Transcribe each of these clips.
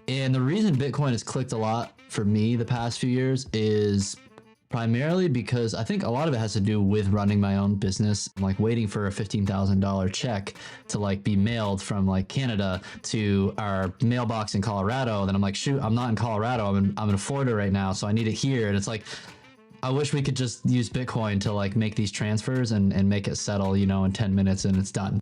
And the reason Bitcoin has clicked a lot for me the past few years is primarily because I think a lot of it has to do with running my own business. I'm like waiting for a $15,000 check to like be mailed from like Canada to our mailbox in Colorado. Then I'm like, shoot, I'm not in Colorado. I'm in Florida right now, so I need it here. And it's like, I wish we could just use Bitcoin to like make these transfers and make it settle, you know, in 10 minutes and it's done.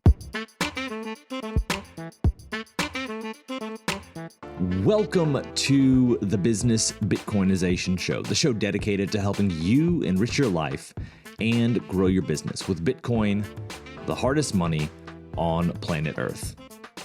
Welcome to the Business Bitcoinization Show, the show dedicated to helping you enrich your life and grow your business with Bitcoin, the hardest money on planet Earth.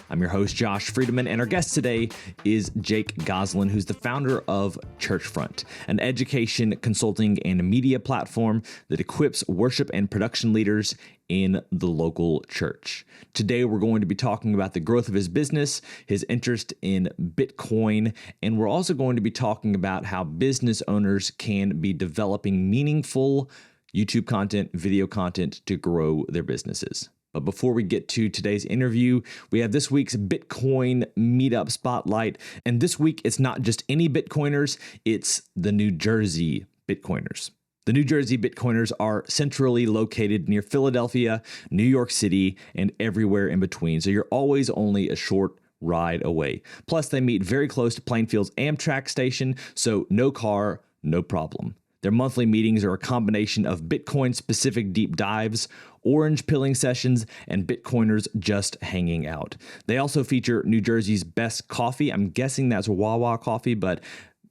I'm your host, Josh Friedeman, and our guest today is Jake Gosselin, who's the founder of Churchfront, an education, consulting, and media platform that equips worship and production leaders in the local church. Today, we're going to be talking about the growth of his business, his interest in Bitcoin, and we're also going to be talking about how business owners can be developing meaningful YouTube content, video content to grow their businesses. But before we get to today's interview, we have this week's Bitcoin Meetup Spotlight. And this week, it's not just any Bitcoiners, it's the New Jersey Bitcoiners. The New Jersey Bitcoiners are centrally located near Philadelphia, New York City, and everywhere in between. So you're always only a short ride away. Plus, they meet very close to Plainfield's Amtrak station, so no car, no problem. Their monthly meetings are a combination of Bitcoin-specific deep dives, orange pilling sessions, and Bitcoiners just hanging out. They also feature New Jersey's best coffee. I'm guessing that's Wawa coffee, but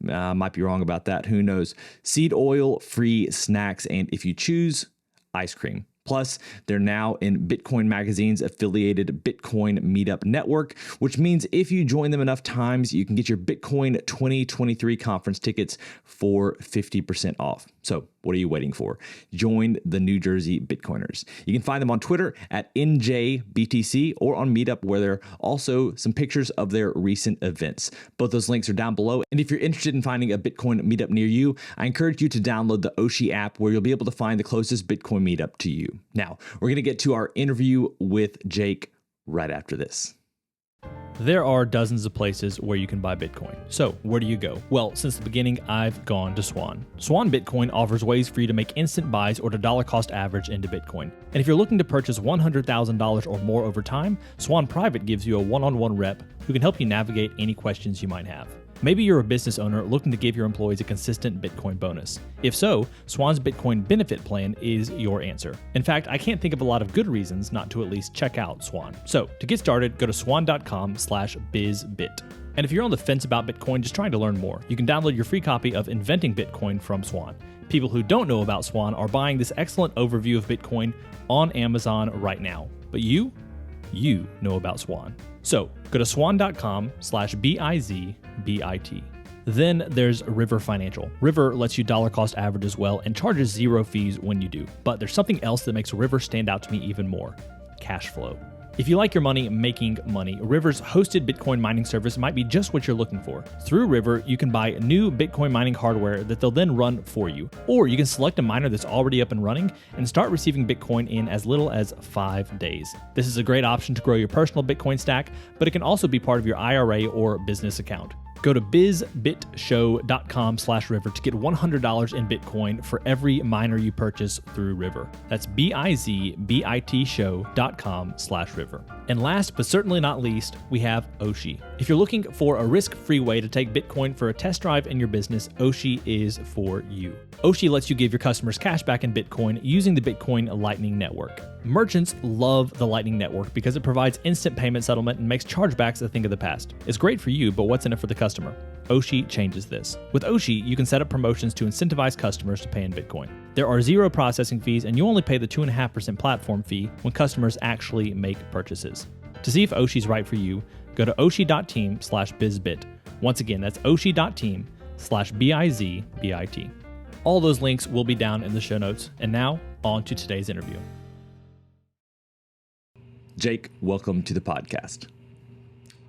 might be wrong about that. Who knows? Seed oil-free snacks, and if you choose, ice cream. Plus, they're now in Bitcoin Magazine's affiliated Bitcoin Meetup Network, which means if you join them enough times, you can get your Bitcoin 2023 conference tickets for 50% off. So what are you waiting for? Join the New Jersey Bitcoiners. You can find them on Twitter at NJBTC or on Meetup, where there are also some pictures of their recent events. Both those links are down below. And if you're interested in finding a Bitcoin meetup near you, I encourage you to download the Oshi app, where you'll be able to find the closest Bitcoin meetup to you. Now, we're going to get to our interview with Jake right after this. There are dozens of places where you can buy Bitcoin. So where do you go? Well, since the beginning, I've gone to Swan. Swan Bitcoin offers ways for you to make instant buys or to dollar cost average into Bitcoin. And if you're looking to purchase $100,000 or more over time, Swan Private gives you a one-on-one rep who can help you navigate any questions you might have. Maybe you're a business owner looking to give your employees a consistent Bitcoin bonus. If so, Swan's Bitcoin Benefit Plan is your answer. In fact, I can't think of a lot of good reasons not to at least check out Swan. So, to get started, go to swan.com/bizbit. And if you're on the fence about Bitcoin, just trying to learn more, you can download your free copy of Inventing Bitcoin from Swan. People who don't know about Swan are buying this excellent overview of Bitcoin on Amazon right now. But you know about Swan. So go to swan.com/bizbit. Then there's River Financial. River lets you dollar cost average as well and charges zero fees when you do. But there's something else that makes River stand out to me even more: cash flow. If you like your money making money, River's hosted Bitcoin mining service might be just what you're looking for. Through River, you can buy new Bitcoin mining hardware that they'll then run for you. Or you can select a miner that's already up and running and start receiving Bitcoin in as little as 5 days. This is a great option to grow your personal Bitcoin stack, but it can also be part of your IRA or business account. Go to bizbitshow.com/river to get $100 in Bitcoin for every miner you purchase through River. That's bizbitshow.com/river. And last but certainly not least, we have Oshi. If you're looking for a risk-free way to take Bitcoin for a test drive in your business, Oshi is for you. Oshi lets you give your customers cash back in Bitcoin using the Bitcoin Lightning Network. Merchants love the Lightning Network because it provides instant payment settlement and makes chargebacks a thing of the past. It's great for you, but what's in it for the customer? Oshi changes this. With Oshi, you can set up promotions to incentivize customers to pay in Bitcoin. There are zero processing fees, and you only pay the 2.5% platform fee when customers actually make purchases. To see if Oshi's right for you, go to oshi.team/bizbit. Once again, that's oshi.team/bizbit. All those links will be down in the show notes. And now, on to today's interview. Jake, welcome to the podcast.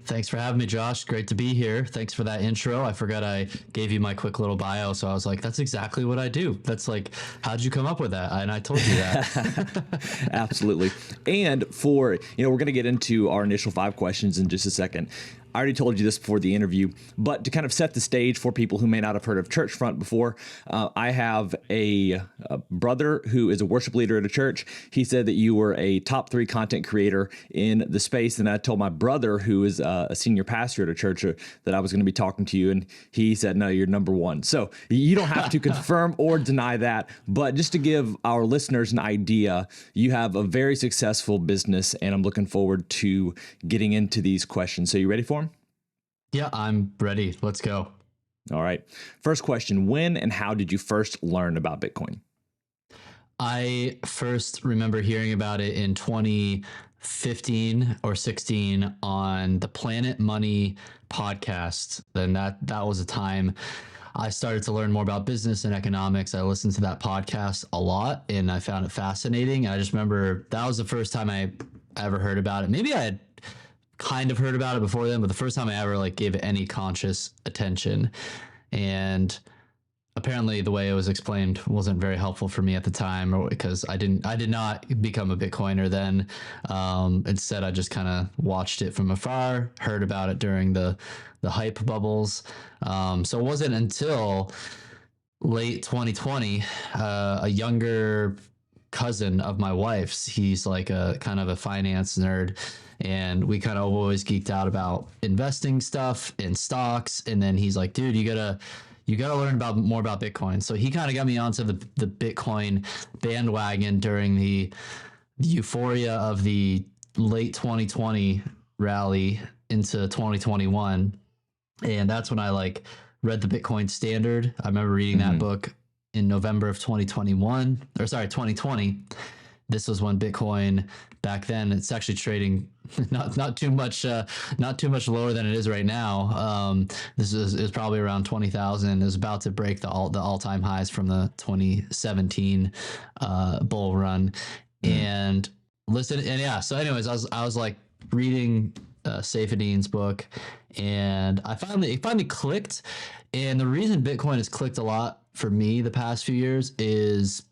Thanks for having me, Josh. Great to be here. Thanks for that intro. I forgot I gave you my quick little bio, so I was like, that's exactly what I do. That's like, how'd you come up with that? And I told you that. Absolutely. And for, we're going to get into our initial 5 questions in just a second. I already told you this before the interview, but to kind of set the stage for people who may not have heard of Churchfront before, I have a brother who is a worship leader at a church. He said that you were a top 3 content creator in the space. And I told my brother, who is a senior pastor at a church, that I was going to be talking to you. And he said, no, you're number 1. So you don't have to confirm or deny that. But just to give our listeners an idea, you have a very successful business, and I'm looking forward to getting into these questions. So you ready for them? Yeah, I'm ready. Let's go. All right. First question, when and how did you first learn about Bitcoin? I first remember hearing about it in 2015 or 16 on the Planet Money podcast. Then that was a time I started to learn more about business and economics. I listened to that podcast a lot and I found it fascinating. I just remember that was the first time I ever heard about it. Maybe I had kind of heard about it before then, but the first time I ever gave it any conscious attention. And apparently the way it was explained wasn't very helpful for me at the time, or because I did not become a Bitcoiner then. Instead, I just kind of watched it from afar, heard about it during the hype bubbles. So it wasn't until late 2020, a younger cousin of my wife's, he's like a kind of a finance nerd, and we kind of always geeked out about investing stuff in stocks. And then he's like, dude, you gotta learn more about Bitcoin. So he kind of got me onto the Bitcoin bandwagon during the euphoria of the late 2020 rally into 2021. And that's when I read the Bitcoin Standard. I remember reading that book in November of 2020. This was when Bitcoin back then, it's actually trading not too much lower than it is right now. This is probably around 20,000. It was about to break the all-time highs from the 2017 bull run. And listen, and yeah. So anyways, I was reading Saifedean's book, and it finally clicked. And the reason Bitcoin has clicked a lot for me the past few years is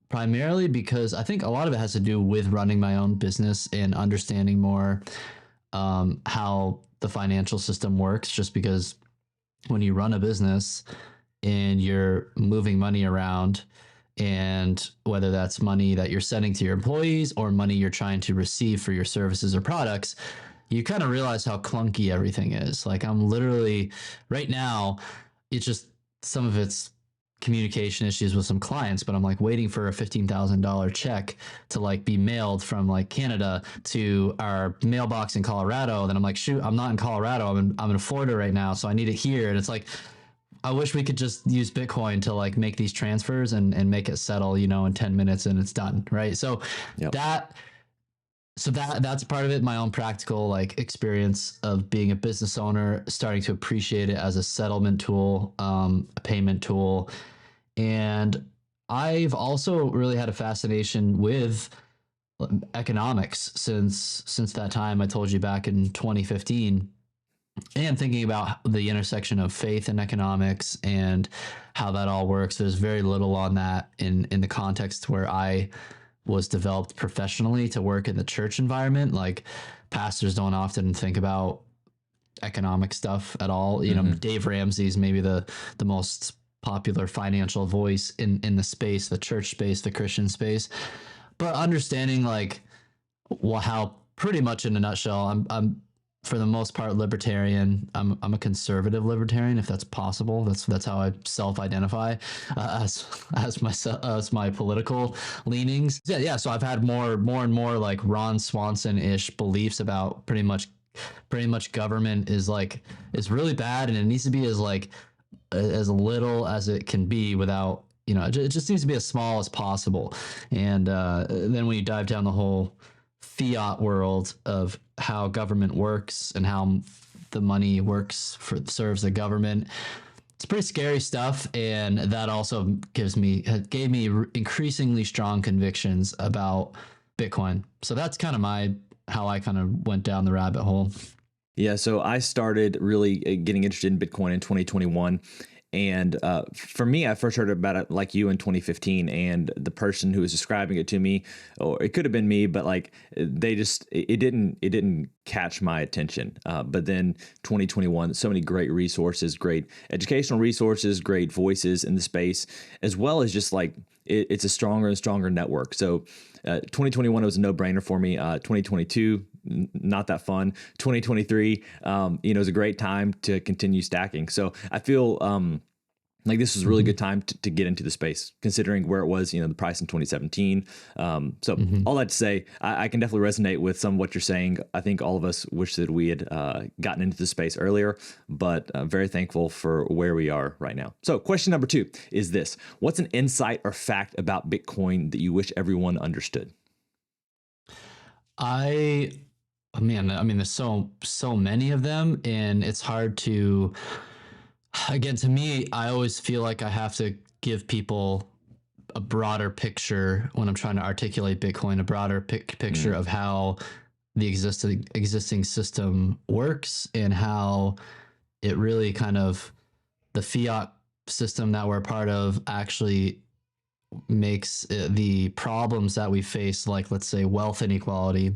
primarily because I think a lot of it has to do with running my own business and understanding more how the financial system works. Just because when you run a business and you're moving money around, and whether that's money that you're sending to your employees or money you're trying to receive for your services or products, you kind of realize how clunky everything is. I'm literally right now, it's just some of it's communication issues with some clients, but I'm waiting for a $15,000 check to be mailed from Canada to our mailbox in Colorado. Then I'm shoot, I'm not in Colorado. I'm in Florida right now, so I need it here. And it's I wish we could just use Bitcoin to make these transfers and make it settle, in 10 minutes and it's done. Right. So that's part of it. My own practical experience of being a business owner, starting to appreciate it as a settlement tool, a payment tool. And I've also really had a fascination with economics since that time I told you back in 2015, and thinking about the intersection of faith and economics and how that all works. There's very little on that in the context where I was developed professionally to work in the church environment. Pastors don't often think about economic stuff at all. Dave Ramsey's maybe the most popular financial voice in the space, the church space, the Christian space. But understanding how pretty much in a nutshell, I'm for the most part libertarian. I'm a conservative libertarian, if that's possible. That's how I self-identify as my political leanings. Yeah. So I've had more and more Ron Swanson-ish beliefs about pretty much government is really bad, and it needs to be as little as it can be without, it just needs to be as small as possible. And then when you dive down the whole fiat world of how government works and how the money serves the government, it's pretty scary stuff. And that also gave me increasingly strong convictions about Bitcoin. So that's kind of how I kind of went down the rabbit hole. Yeah, so I started really getting interested in Bitcoin in 2021. And for me, I first heard about it like you in 2015, and the person who was describing it to me, or it could have been me, but it didn't catch my attention. But then 2021, so many great resources, great educational resources, great voices in the space, as well as just like it's a stronger and stronger network. So 2021 was a no-brainer for me. 2022, not that fun. 2023, is a great time to continue stacking. So I feel like this was a really good time to get into the space, considering where it was, the price in 2017. All that to say, I can definitely resonate with some of what you're saying. I think all of us wish that we had gotten into the space earlier, but very thankful for where we are right now. So question number 2 is this: what's an insight or fact about Bitcoin that you wish everyone understood? There's so many of them, and it's hard to. Again, to me, I always feel like I have to give people a broader picture when I'm trying to articulate Bitcoin, a broader picture of how the existing system works and how it really kind of the fiat system that we're a part of actually makes the problems that we face, like let's say wealth inequality,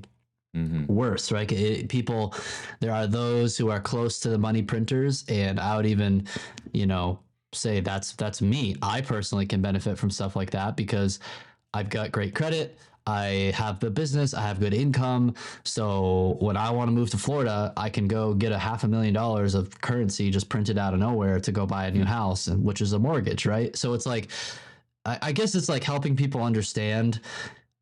worse, right? There are those who are close to the money printers, and I would even, say that's me. I personally can benefit from stuff like that because I've got great credit. I have the business, I have good income. So when I want to move to Florida, I can go get $500,000 of currency just printed out of nowhere to go buy a new house, and which is a mortgage, right? So it's like, I guess it's like helping people understand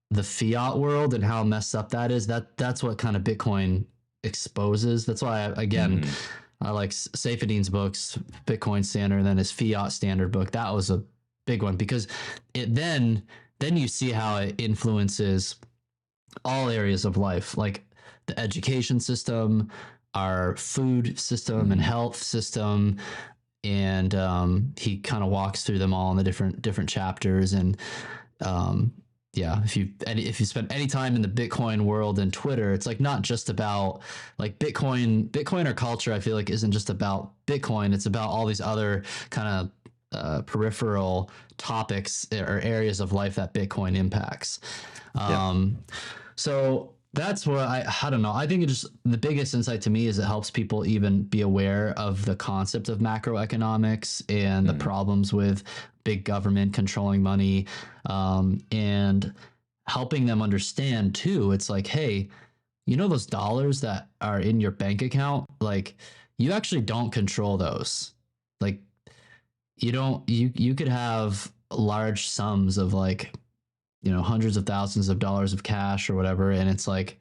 the fiat world and how messed up that is. That's what kind of Bitcoin exposes. That's why I like Saifedean's books, Bitcoin Standard, and then his Fiat Standard book. That was a big one because it then you see how it influences all areas of life, like the education system, our food system and health system. And he kind of walks through them all in the different chapters. And if you spend any time in the Bitcoin world and Twitter, it's like not just about like Bitcoiner culture. I feel like isn't just about Bitcoin. It's about all these other kind of peripheral topics or areas of life that Bitcoin impacts. So that's what I don't know. I think the biggest insight to me is it helps people even be aware of the concept of macroeconomics and the problems with big government controlling money, and helping them understand too. It's like, hey, those dollars that are in your bank account, like you actually don't control those. Like you could have large sums of like, hundreds of thousands of dollars of cash or whatever. And it's like,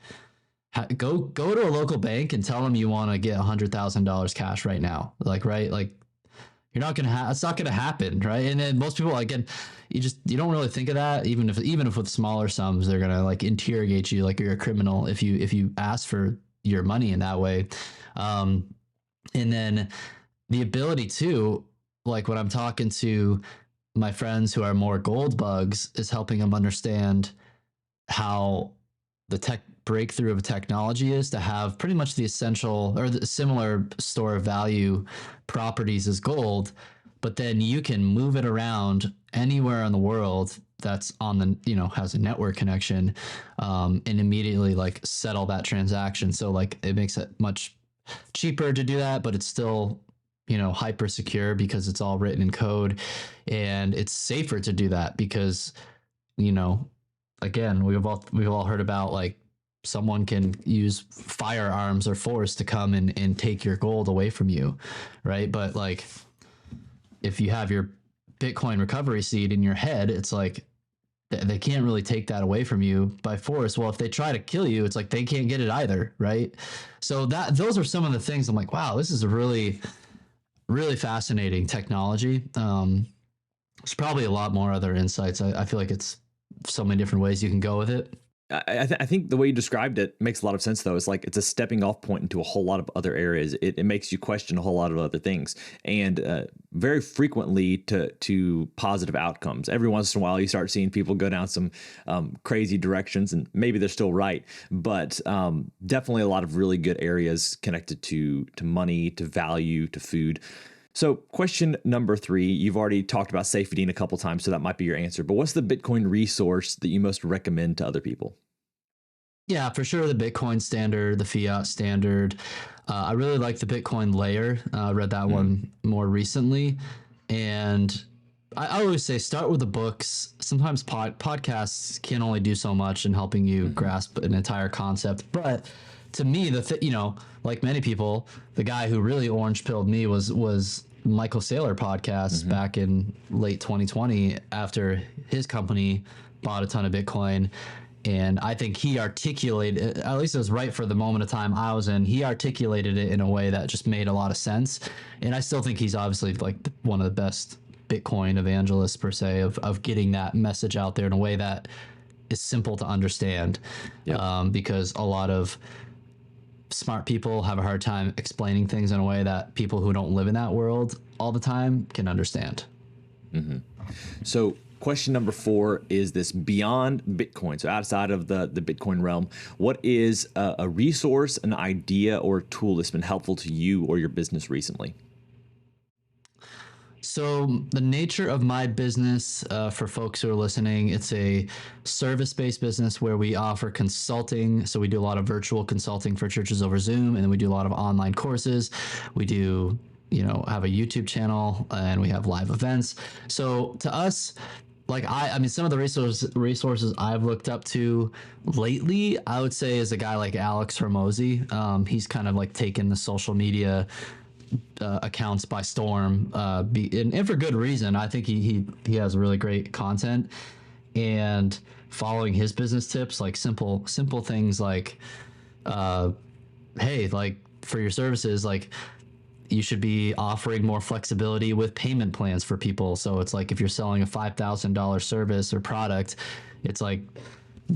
go to a local bank and tell them you want to get $100,000 cash right now. Like, right. Like you're not going to it's not going to happen. Right. And then most people, again, you don't really think of that. Even if with smaller sums, they're going to like interrogate you like you're a criminal if you ask for your money in that way. And then the ability to, like when I'm talking to my friends who are more gold bugs, is helping them understand how the tech breakthrough of technology is to have pretty much the essential or the similar store of value properties as gold, but then you can move it around anywhere in the world that's on the, has a network connection, and immediately like settle that transaction. So like it makes it much cheaper to do that, but it's still hyper secure because it's all written in code, and it's safer to do that because, again, we've all heard about like someone can use firearms or force to come and take your gold away from you. Right. But like, if you have your Bitcoin recovery seed in your head, it's like, they can't really take that away from you by force. Well, if they try to kill you, it's like, they can't get it either. Right. So those are some of the things I'm like, wow, this is a really fascinating technology. There's probably a lot more other insights. I feel like it's so many different ways you can go with it. I think the way you described it makes a lot of sense, though. It's like it's a stepping off point into a whole lot of other areas. It makes you question a whole lot of other things, and very frequently to positive outcomes. Every once in a while, you start seeing people go down some crazy directions, and maybe they're still right, but definitely a lot of really good areas connected to money, to value, to food. So question number 3, you've already talked about Saifedean a couple times, so that might be your answer. But what's the Bitcoin resource that you most recommend to other people? Yeah, for sure. The Bitcoin standard, the fiat standard. I really like the Bitcoin layer. I read that one more recently. And I always say start with the books. Sometimes podcasts can only do so much in helping you grasp an entire concept. But to me, like many people, the guy who really orange pilled me was Michael Saylor podcast back in late 2020 after his company bought a ton of Bitcoin. And I think he articulated, at least it was right for the moment of time I was in, he articulated it in a way that just made a lot of sense. And I still think he's obviously like one of the best Bitcoin evangelists per se of getting that message out there in a way that is simple to understand. Because a lot of smart people have a hard time explaining things in a way that people who don't live in that world all the time can understand. So question number 4 is this: beyond Bitcoin, so outside of the Bitcoin realm, what is a resource, an idea, or a tool that's been helpful to you or your business recently? So the nature of my business, for folks who are listening, it's a service-based business where we offer consulting. So we do a lot of virtual consulting for churches over Zoom, and then we do a lot of online courses. We do, have a YouTube channel, and we have live events. So to us, like I mean, some of the resources I've looked up to lately, I would say, is a guy like Alex Hormozy. He's kind of like taken the social media accounts by storm, and for good reason. I think he has really great content, and following his business tips, like simple things like, hey, like for your services, like you should be offering more flexibility with payment plans for people. So it's like if you're selling a $5,000 service or product, it's like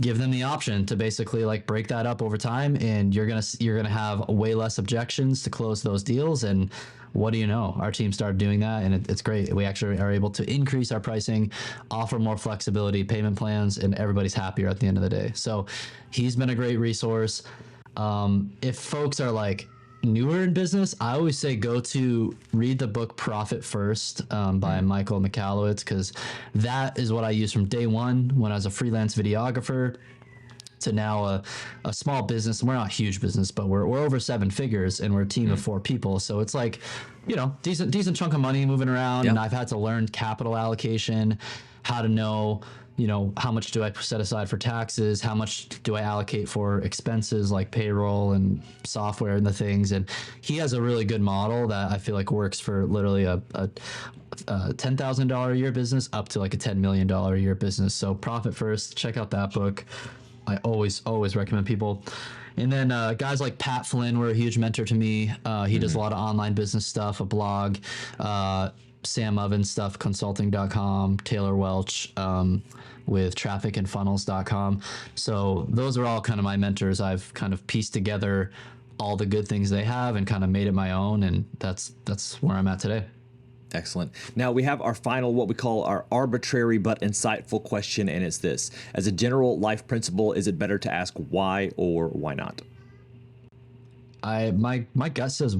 give them the option to basically like break that up over time, and you're gonna have way less objections to close those deals. And what do you know? Our team started doing that, and it's great. We actually are able to increase our pricing, offer more flexibility, payment plans, and everybody's happier at the end of the day. So he's been a great resource. If folks are like newer in business, I always say read the book Profit First by Michael Michalowicz, because that is what I use from day one when I was a freelance videographer to now a small business. We're not a huge business, but we're over 7 figures, and we're a team of 4 people. So it's like, decent chunk of money moving around. And I've had to learn capital allocation, how to know, how much do I set aside for taxes? How much do I allocate for expenses like payroll and software and the things? And he has a really good model that I feel like works for literally a $10,000 a year business up to like a $10 million a year business. So Profit First, check out that book. I always recommend people. And then guys like Pat Flynn were a huge mentor to me. He does a lot of online business stuff, a blog, Sam Oven stuff, consulting.com, Taylor Welch with trafficandfunnels.com. So those are all kind of my mentors. I've kind of pieced together all the good things they have and kind of made it my own. And that's where I'm at today. Excellent. Now we have our final, what we call our arbitrary but insightful question, and it's this: as a general life principle, is it better to ask why or why not? My gut says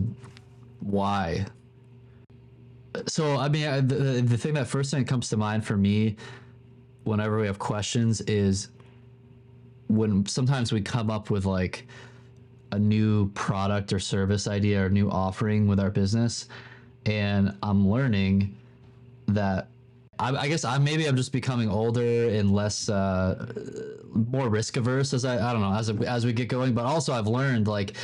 why. So I mean, the thing that first thing that comes to mind for me whenever we have questions is when sometimes we come up with like a new product or service idea or new offering with our business, and I'm learning that I guess maybe I'm just becoming older and less more risk averse as I don't know, as we get going. But also I've learned like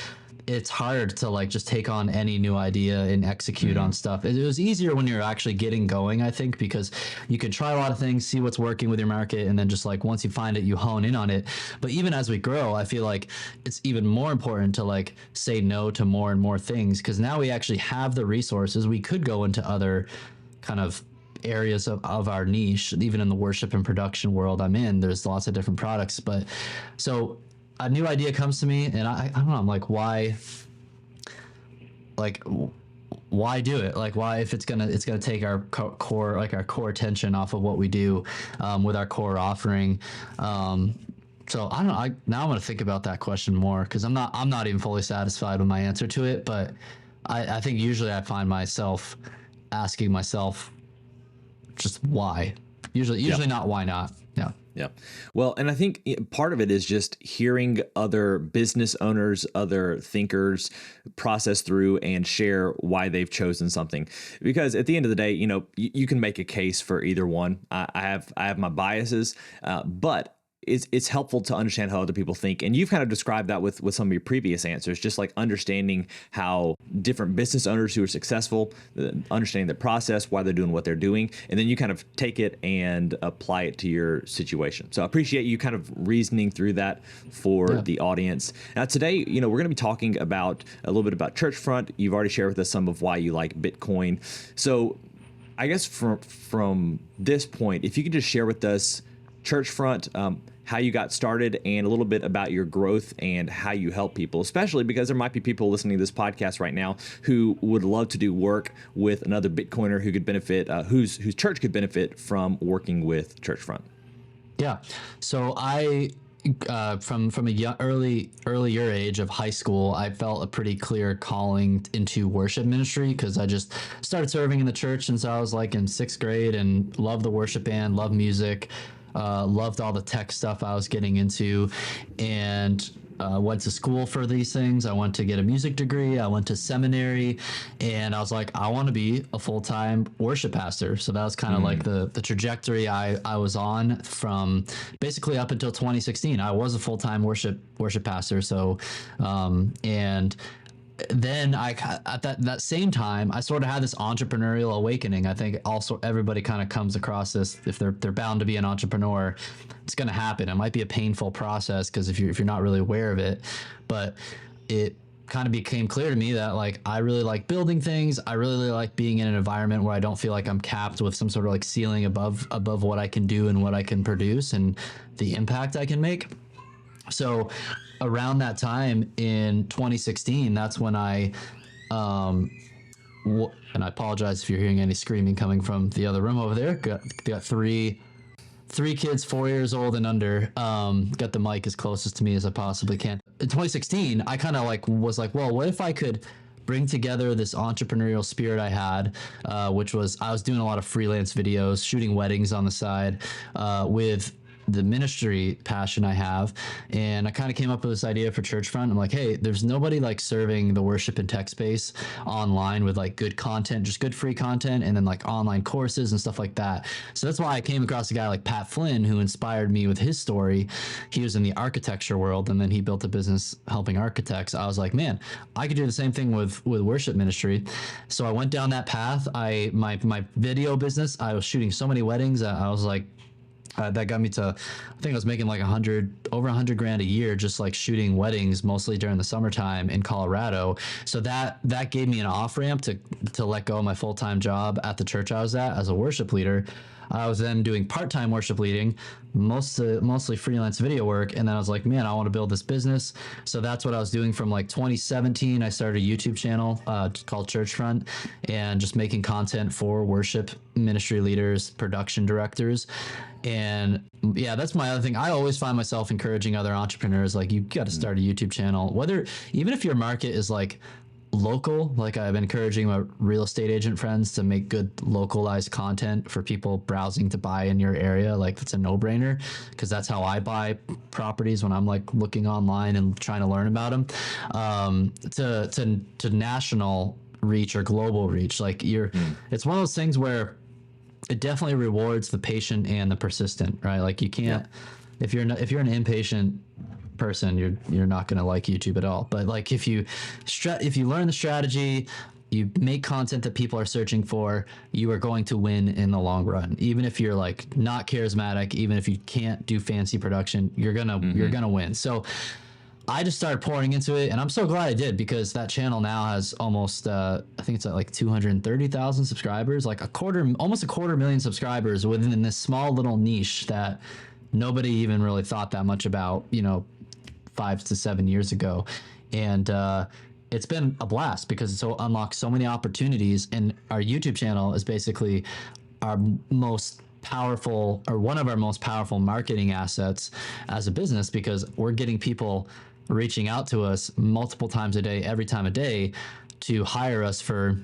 it's hard to like just take on any new idea and execute on stuff. It was easier when you're actually getting going, I think, because you can try a lot of things, see what's working with your market, and then just like once you find it, you hone in on it. But even as we grow, I feel like it's even more important to like say no to more and more things, because now we actually have the resources. We could go into other kind of areas of our niche. Even in the worship and production world I'm in, there's lots of different products. But so a new idea comes to me, and I don't know, I'm like, why do it? Like, why, if it's gonna take our core attention off of what we do with our core offering. So I don't know. Now I'm gonna think about that question more, because I'm not even fully satisfied with my answer to it. But I think usually I find myself asking myself just why, Usually not. Why not? Yeah. Yeah. Well, and I think part of it is just hearing other business owners, other thinkers process through and share why they've chosen something. Because at the end of the day, you can make a case for either one. I have my biases, but it's helpful to understand how other people think. And you've kind of described that with some of your previous answers, just like understanding how different business owners who are successful, understanding the process, why they're doing what they're doing. And then you kind of take it and apply it to your situation. So I appreciate you kind of reasoning through that for the audience. Now today, we're going to be talking about a little bit about Churchfront. You've already shared with us some of why you like Bitcoin. So I guess from this point, if you could just share with us Churchfront, how you got started, and a little bit about your growth and how you help people, especially because there might be people listening to this podcast right now who would love to do work with another Bitcoiner who could benefit, whose church could benefit from working with Churchfront. Yeah. So I, from a earlier age of high school, I felt a pretty clear calling into worship ministry because I just started serving in the church since I was like in 6th grade and loved the worship band, loved music. Loved all the tech stuff I was getting into, and went to school for these things. I went to get a music degree. I went to seminary, and I was like, I want to be a full-time worship pastor. So that was kind of like the trajectory I was on from basically up until 2016. I was a full-time worship pastor. So, and then at that same time, I sort of had this entrepreneurial awakening. I think also everybody kind of comes across this. If they're bound to be an entrepreneur, it's going to happen. It might be a painful process because if you're not really aware of it, but it kind of became clear to me that like I really like building things. I really like being in an environment where I don't feel like I'm capped with some sort of like ceiling above what I can do and what I can produce and the impact I can make. So around that time in 2016, that's when and I apologize if you're hearing any screaming coming from the other room over there. Got three kids, 4 years old and under. Got the mic as closest to me as I possibly can. In 2016, I kind of was like, well, what if I could bring together this entrepreneurial spirit I had, which was I was doing a lot of freelance videos, shooting weddings on the side, with the ministry passion I have. And I kind of came up with this idea for Churchfront. I'm like, hey, there's nobody like serving the worship and tech space online with like good content, just good free content, and then like online courses and stuff like that. So that's why I came across a guy like Pat Flynn, who inspired me with his story. He was in the architecture world, and then he built a business helping architects. I was like, man, I could do the same thing with worship ministry. So I went down that path. My video business, I was shooting so many weddings. I was like, that got me to, I think I was making like over $100,000 a year, just like shooting weddings, mostly during the summertime in Colorado. So that gave me an off ramp to let go of my full-time job at the church I was at as a worship leader. I was then doing part-time worship leading, mostly freelance video work. And then I was like, man, I want to build this business. So that's what I was doing from like 2017. I started a YouTube channel called Churchfront, and just making content for worship ministry leaders, production directors. And yeah, that's my other thing. I always find myself encouraging other entrepreneurs, like, you got to start a YouTube channel, even if your market is like local. Like, I've been encouraging my real estate agent friends to make good localized content for people browsing to buy in your area. Like, that's a no-brainer, because that's how I buy properties when I'm like looking online and trying to learn about them. To national reach or global reach, like it's one of those things where it definitely rewards the patient and the persistent, right? Like, you can't, if you're an impatient person, you're not going to like YouTube at all. But like, if you learn the strategy, you make content that people are searching for, you are going to win in the long run. Even if you're like not charismatic, even if you can't do fancy production, you're gonna win. So I just started pouring into it, and I'm so glad I did, because that channel now has almost, I think it's at like 230,000 subscribers, like almost a quarter million subscribers within this small little niche that nobody even really thought that much about, 5 to 7 years ago. And it's been a blast because it's unlocked so many opportunities. And our YouTube channel is basically our most powerful, or one of our most powerful marketing assets as a business, because we're getting people reaching out to us multiple times a day, every time a day, to hire us for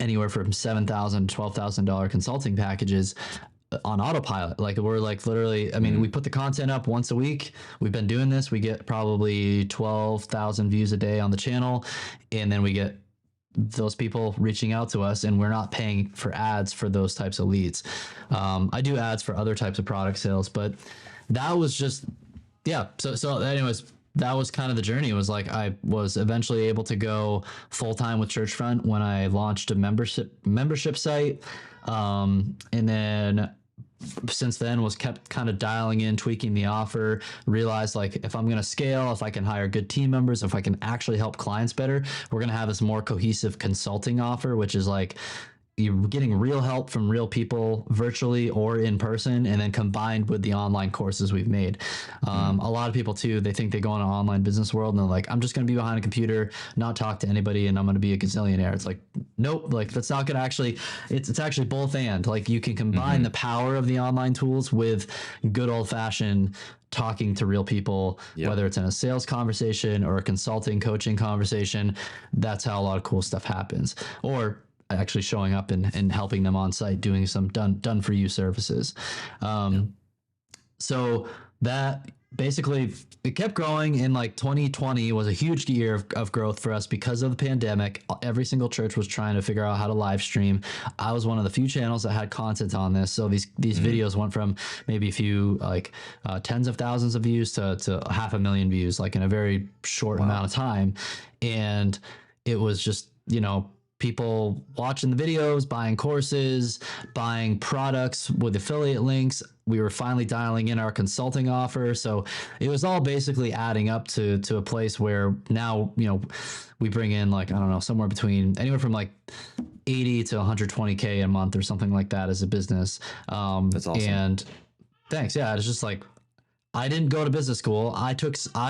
anywhere from $7,000 to $12,000 consulting packages on autopilot. Like we're like literally, I mean, we put the content up once a week. We've been doing this. We get probably 12,000 views a day on the channel. And then we get those people reaching out to us, and we're not paying for ads for those types of leads. I do ads for other types of product sales, but that was just, yeah. So anyways, that was kind of the journey. It was like I was eventually able to go full time with Churchfront when I launched a membership site, and then since then was kept kind of dialing in, tweaking the offer, realized like if I'm going to scale, if I can hire good team members, if I can actually help clients better, we're going to have this more cohesive consulting offer, which is like you're getting real help from real people virtually or in person, and then combined with the online courses we've made. A lot of people too, they think they go in an online business world and they're like, I'm just going to be behind a computer, not talk to anybody, and I'm going to be a gazillionaire. It's like, nope, like that's not going to actually, it's actually both and. Like you can combine the power of the online tools with good old fashioned talking to real people, whether it's in a sales conversation or a consulting coaching conversation. That's how a lot of cool stuff happens. Or actually showing up and helping them on site, doing some done for you services. So that basically it kept growing. In like 2020 was a huge year of growth for us because of the pandemic. Every single church was trying to figure out how to live stream. I was one of the few channels that had content on this. So these videos went from maybe a few like tens of thousands of views to 500,000 views, like in a very short amount of time. And it was just, people watching the videos, buying courses, buying products with affiliate links. We were finally dialing in our consulting offer. So it was all basically adding up to a place where now, we bring in like, I don't know, somewhere between anywhere from like 80 to 120K a month or something like that as a business. That's awesome. And thanks. Yeah. It's just like, I didn't go to business school. I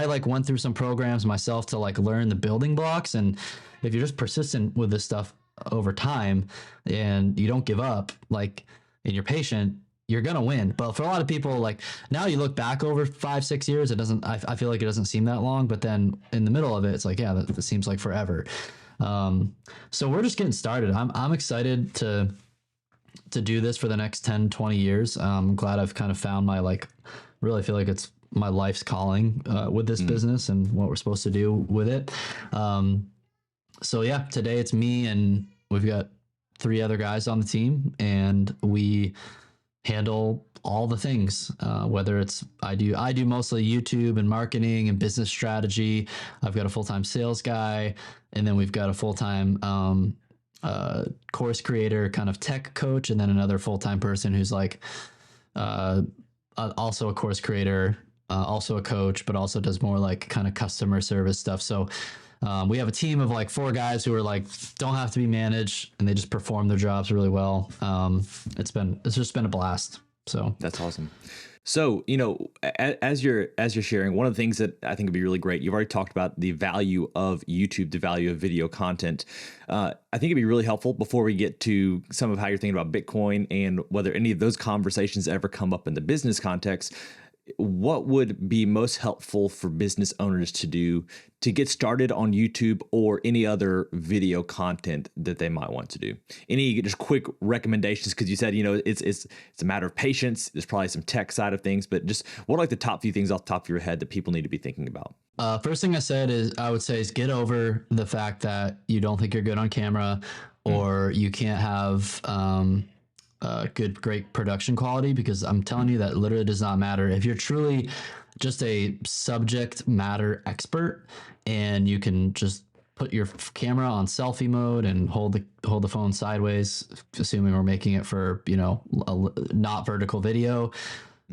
like went through some programs myself to like learn the building blocks. And if you're just persistent with this stuff over time and you don't give up, like, and you're patient, you're going to win. But for a lot of people, like now you look back over 5-6 years, I feel like it doesn't seem that long, but then in the middle of it, it's like, yeah, that seems like forever. So we're just getting started. I'm excited to do this for the next 10-20 years. I'm glad I've kind of found my, like, really feel like it's my life's calling with this business and what we're supposed to do with it. So yeah, today it's me and we've got 3 other guys on the team, and we handle all the things, whether it's I do mostly YouTube and marketing and business strategy. I've got a full-time sales guy, and then we've got a full-time course creator, kind of tech coach, and then another full-time person who's like also a course creator, also a coach, but also does more like kind of customer service stuff. So we have a team of like 4 guys who are like, don't have to be managed, and they just perform their jobs really well. It's just been a blast. So that's awesome. So, as you're sharing, one of the things that I think would be really great, you've already talked about the value of YouTube, the value of video content. I think it'd be really helpful before we get to some of how you're thinking about Bitcoin and whether any of those conversations ever come up in the business context. What would be most helpful for business owners to do to get started on YouTube or any other video content that they might want to do? Any just quick recommendations? Because you said, it's a matter of patience. There's probably some tech side of things, but just what are like the top few things off the top of your head that people need to be thinking about? First thing I would say is get over the fact that you don't think you're good on camera, or you can't have great production quality, because I'm telling you that literally does not matter. If you're truly just a subject matter expert and you can just put your camera on selfie mode and hold the phone sideways, assuming we're making it for, not vertical video,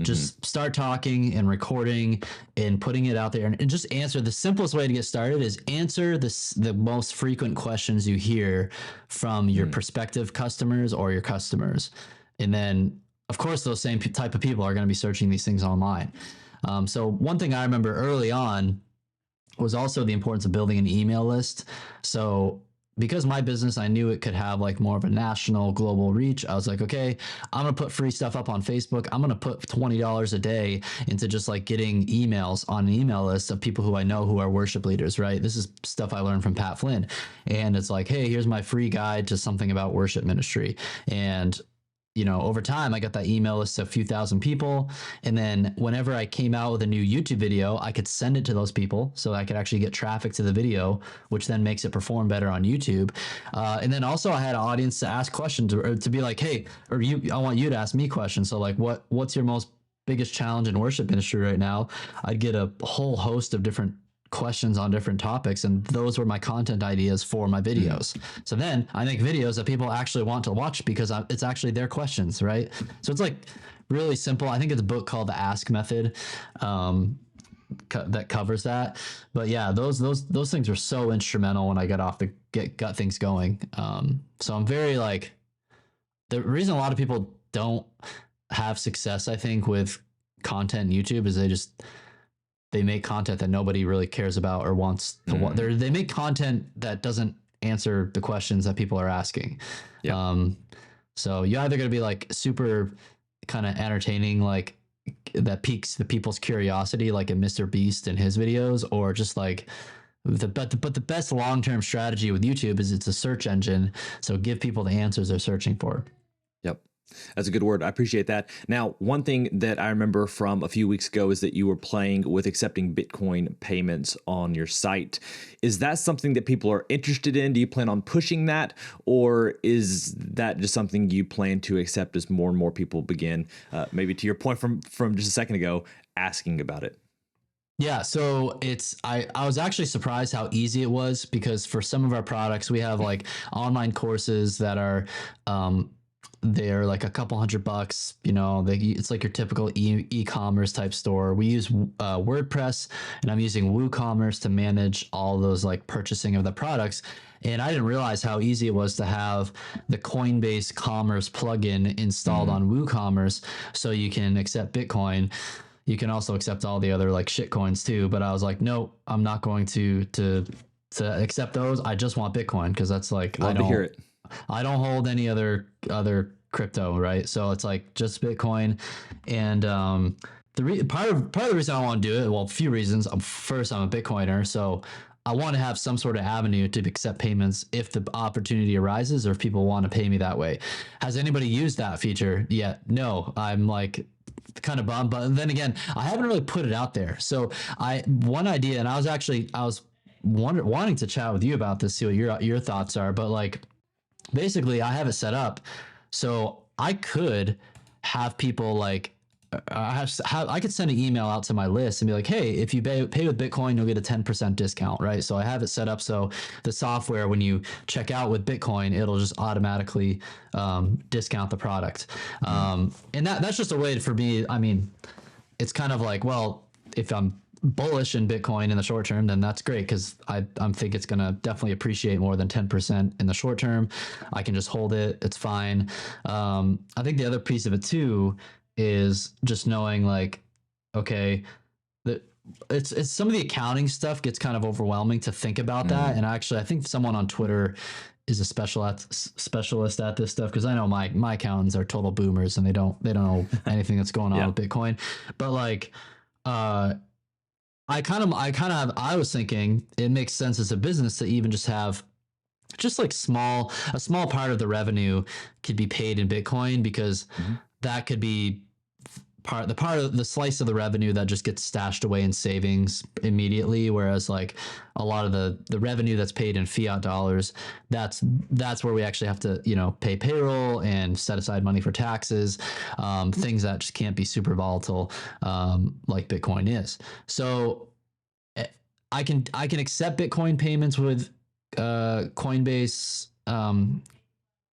just start talking and recording and putting it out there, and just answer. The simplest way to get started is answer the most frequent questions you hear from your prospective customers or your customers. And then, of course, those same type of people are going to be searching these things online. So one thing I remember early on was also the importance of building an email list. So because my business, I knew it could have like more of a national, global reach. I was like, okay, I'm going to put free stuff up on Facebook. I'm going to put $20 a day into just like getting emails on an email list of people who I know who are worship leaders, right? This is stuff I learned from Pat Flynn. And it's like, hey, here's my free guide to something about worship ministry. And over time, I got that email list of a few thousand people. And then whenever I came out with a new YouTube video, I could send it to those people so I could actually get traffic to the video, which then makes it perform better on YouTube. And then also I had an audience to ask questions, or to be like, hey, I want you to ask me questions. So like, what's your biggest challenge in worship industry right now? I'd get a whole host of different questions on different topics, and those were my content ideas for my videos. So then I make videos that people actually want to watch because it's actually their questions, right? So it's like really simple. I think it's a book called The Ask Method that covers that. But yeah, those things were so instrumental when I got things going. So I'm very like, the reason a lot of people don't have success, I think, with content in YouTube is they make content that nobody really cares about or wants to watch. They make content that doesn't answer the questions that people are asking. Yep. So you're either going to be like super kind of entertaining, like that piques the people's curiosity, like a Mr. Beast in his videos, or just like but the best long-term strategy with YouTube is it's a search engine. So give people the answers they're searching for. Yep. That's a good word. I appreciate that. Now, one thing that I remember from a few weeks ago is that you were playing with accepting Bitcoin payments on your site. Is that something that people are interested in? Do you plan on pushing that? Or is that just something you plan to accept as more and more people begin, maybe to your point from just a second ago, asking about it? Yeah, so I was actually surprised how easy it was, because for some of our products, we have like online courses that are they're like a couple $100, it's like your typical e-commerce type store. We use WordPress, and I'm using WooCommerce to manage all those like purchasing of the products. And I didn't realize how easy it was to have the Coinbase Commerce plugin installed on WooCommerce, so you can accept Bitcoin. You can also accept all the other like shit coins too. But I was like, no, I'm not going to accept those. I just want Bitcoin, because that's like, Love to hear it. I don't hold any other crypto, right? So it's like just Bitcoin. And part of the reason I want to do it, well, a few reasons. First, I'm a Bitcoiner, so I want to have some sort of avenue to accept payments if the opportunity arises, or if people want to pay me that way. Has anybody used that feature yet? No. I'm like kind of bummed, but then again, I haven't really put it out there. So one idea, and I was wanting to chat with you about this, see what your thoughts are, but like, basically I have it set up so I could have people like, I could send an email out to my list and be like, hey, if you pay with Bitcoin, you'll get a 10% discount, right? So I have it set up so the software, when you check out with Bitcoin, it'll just automatically discount the product. And that's just a way for me. I mean, it's kind of like, well, if I'm bullish in Bitcoin in the short term, then that's great, because I think it's going to definitely appreciate more than 10% in the short term. I can just hold it. It's fine. I think the other piece of it too is just knowing like, okay, it's some of the accounting stuff gets kind of overwhelming to think about that. And actually, I think someone on Twitter is a specialist at this stuff, because I know my accountants are total boomers and they don't know anything that's going on with Bitcoin. But like, I was thinking it makes sense as a business to even just have just like a small part of the revenue could be paid in Bitcoin, because that could be part of the slice of the revenue that just gets stashed away in savings immediately. Whereas like a lot of the revenue that's paid in fiat dollars, that's where we actually have to, pay payroll and set aside money for taxes, things that just can't be super volatile, like Bitcoin is. So I can accept Bitcoin payments with Coinbase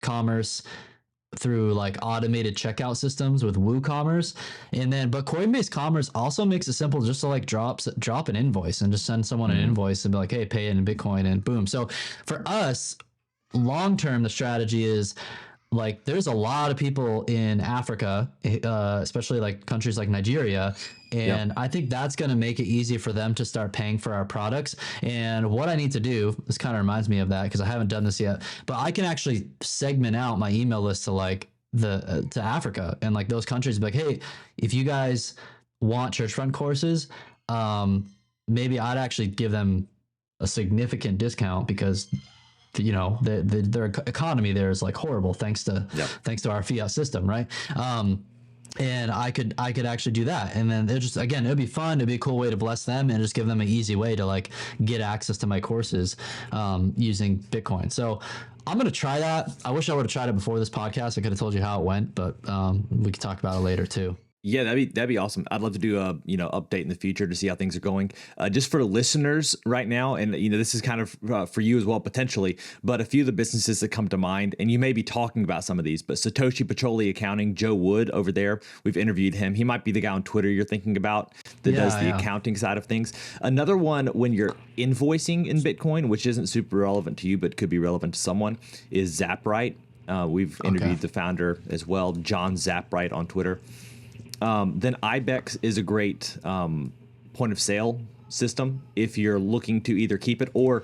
Commerce through like automated checkout systems with WooCommerce, but Coinbase Commerce also makes it simple just to like drop an invoice and just send someone an invoice and be like, hey, pay it in Bitcoin, and boom. So for us, long term, the strategy is like, there's a lot of people in Africa, especially like countries like Nigeria. And I think that's going to make it easy for them to start paying for our products. And what I need to do, this kind of reminds me of that, because I haven't done this yet, but I can actually segment out my email list to like to Africa and like those countries, be like, hey, if you guys want Churchfront courses, maybe I'd actually give them a significant discount, because their economy there is like horrible thanks to our fiat system, right? And I could actually do that, and then it'd be fun. It'd be a cool way to bless them and just give them an easy way to like get access to my courses using Bitcoin. So I'm gonna try that. I wish I would have tried it before this podcast. I could have told you how it went, but we could talk about it later too. Yeah, that'd be awesome. I'd love to do a update in the future to see how things are going. Just for listeners right now, and this is kind of for you as well potentially. But a few of the businesses that come to mind, and you may be talking about some of these, but Satoshi Pacholi Accounting, Joe Wood over there, we've interviewed him. He might be the guy on Twitter you're thinking about that does the accounting side of things. Another one, when you're invoicing in Bitcoin, which isn't super relevant to you but could be relevant to someone, is Zapright. We've interviewed the founder as well, John Zapright on Twitter. Then IBEX is a great point of sale system if you're looking to either keep it or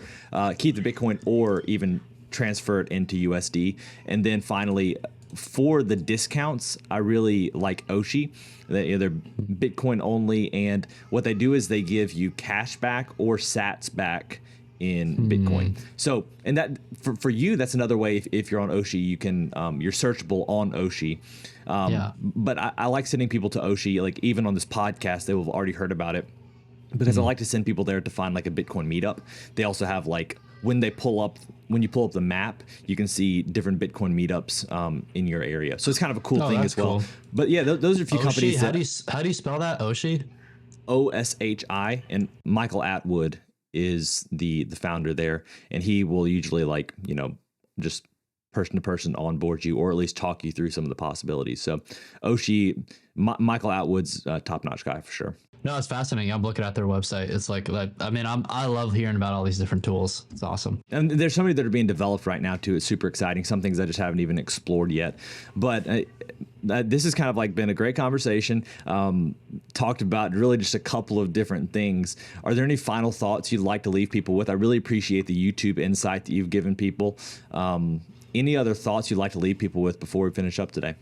keep the Bitcoin or even transfer it into USD. And then finally, for the discounts, I really like Oshi. They're Bitcoin only, and what they do is they give you cash back or sats back in Bitcoin. So, and that for you, that's another way. If you're on Oshi, you can you're searchable on Oshi. But I like sending people to Oshi. Like even on this podcast, they will have already heard about it because I like to send people there to find like a Bitcoin meetup. They also have like when you pull up the map, you can see different Bitcoin meetups in your area. So it's kind of a cool thing as well. Cool. But yeah, those are a few Oshi, companies. How do you spell that? Oshi? OSHI, and Michael Atwood is the founder there, and he will usually just person to person onboard you, or at least talk you through some of the possibilities. So Oshi, Michael Atwood's top notch guy for sure. No, it's fascinating. I'm looking at their website. It's like, I love hearing about all these different tools. It's awesome. And there's so many that are being developed right now too. It's super exciting. Some things I just haven't even explored yet. But this has kind of like been a great conversation. Talked about really just a couple of different things. Are there any final thoughts you'd like to leave people with? I really appreciate the YouTube insight that you've given people. Any other thoughts you'd like to leave people with before we finish up today?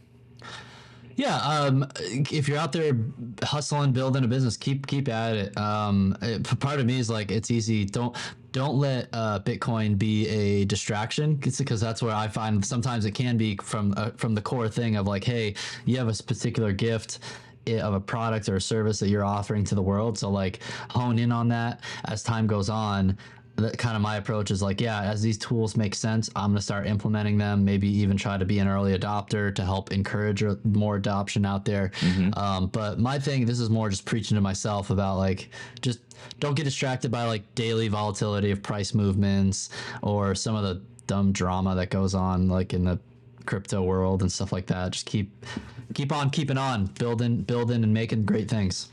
Yeah, if you're out there hustling, building a business, keep at it. Part of me is like, it's easy. Don't let Bitcoin be a distraction, because that's where I find sometimes it can be from the core thing of like, hey, you have a particular gift of a product or a service that you're offering to the world. So like hone in on that as time goes on. That kind of my approach is like, yeah, as these tools make sense, I'm going to start implementing them, maybe even try to be an early adopter to help encourage more adoption out there. But my thing, this is more just preaching to myself about like, just don't get distracted by like daily volatility of price movements or some of the dumb drama that goes on like in the crypto world and stuff like that. Just keep on keeping on, building and making great things.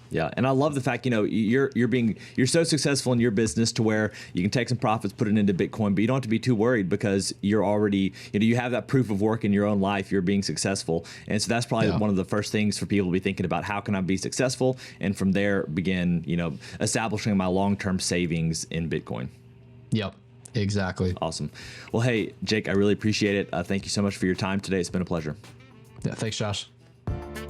Yeah, and I love the fact, you're so successful in your business to where you can take some profits, put it into Bitcoin, but you don't have to be too worried because you're already, you have that proof of work in your own life. You're being successful, and so that's probably one of the first things for people to be thinking about. How can I be successful? And from there, begin, establishing my long-term savings in Bitcoin. Yep. Exactly. Awesome. Well, hey, Jake, I really appreciate it. Thank you so much for your time today. It's been a pleasure. Yeah, thanks, Josh.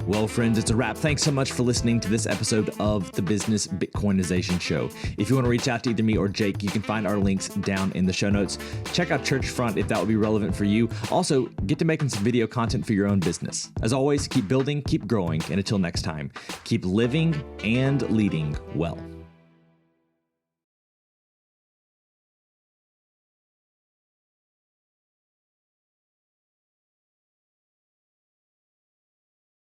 Well, friends, it's a wrap. Thanks so much for listening to this episode of the Business Bitcoinization Show. If you want to reach out to either me or Jake, you can find our links down in the show notes. Check out Churchfront if that would be relevant for you. Also, get to making some video content for your own business. As always, keep building, keep growing, and until next time, keep living and leading well.